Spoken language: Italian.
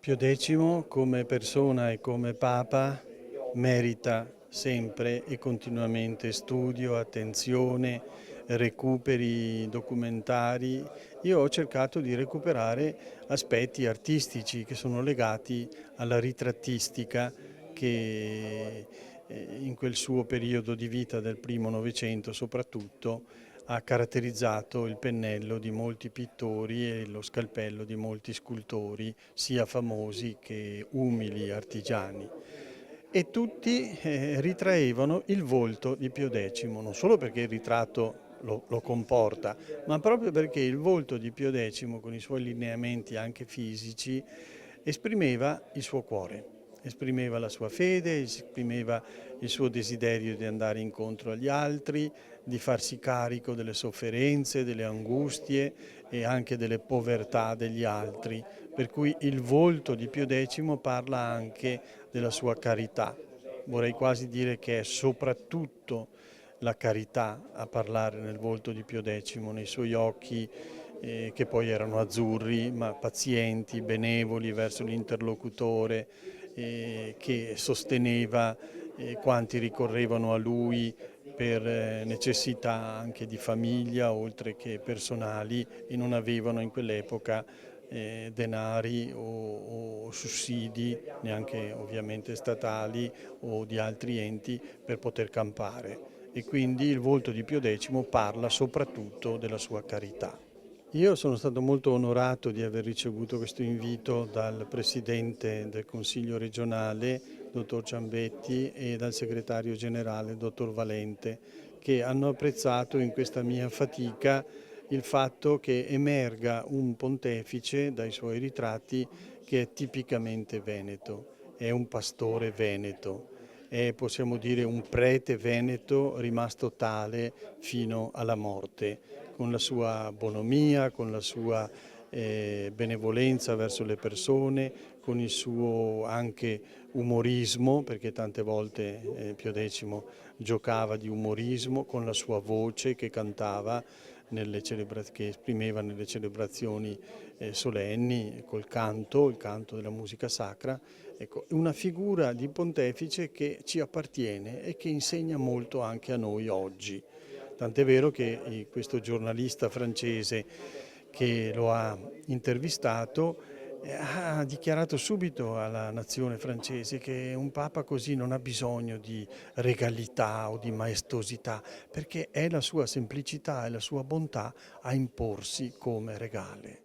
Pio X come persona e come Papa merita sempre e continuamente studio, attenzione, recuperi documentari. Io ho cercato di recuperare aspetti artistici che sono legati alla ritrattistica che in quel suo periodo di vita del primo Novecento soprattutto ha caratterizzato il pennello di molti pittori e lo scalpello di molti scultori, sia famosi che umili artigiani. E tutti ritraevano il volto di Pio X, non solo perché il ritratto lo comporta, ma proprio perché il volto di Pio X, con i suoi lineamenti anche fisici, esprimeva il suo cuore. Esprimeva la sua fede, esprimeva il suo desiderio di andare incontro agli altri, di farsi carico delle sofferenze, delle angustie e anche delle povertà degli altri. Per cui il volto di Pio X parla anche della sua carità. Vorrei quasi dire che è soprattutto la carità a parlare nel volto di Pio X, nei suoi occhi che poi erano azzurri ma pazienti, benevoli verso l'interlocutore, che sosteneva quanti ricorrevano a lui per necessità anche di famiglia oltre che personali e non avevano in quell'epoca denari o sussidi, neanche ovviamente statali o di altri enti, per poter campare. E quindi il volto di Pio X parla soprattutto della sua carità. Io sono stato molto onorato di aver ricevuto questo invito dal Presidente del Consiglio regionale, dottor Ciambetti, e dal Segretario generale, dottor Valente, che hanno apprezzato in questa mia fatica il fatto che emerga un pontefice dai suoi ritratti che è tipicamente veneto, è un pastore veneto, è possiamo dire un prete veneto rimasto tale fino alla morte, con la sua bonomia, con la sua benevolenza verso le persone, con il suo anche umorismo, perché tante volte Pio X giocava di umorismo, con la sua voce che cantava, che esprimeva nelle celebrazioni solenni, col canto, il canto della musica sacra. Ecco, una figura di pontefice che ci appartiene e che insegna molto anche a noi oggi. Tant'è vero che questo giornalista francese che lo ha intervistato ha dichiarato subito alla nazione francese che un papa così non ha bisogno di regalità o di maestosità, perché è la sua semplicità e la sua bontà a imporsi come regale.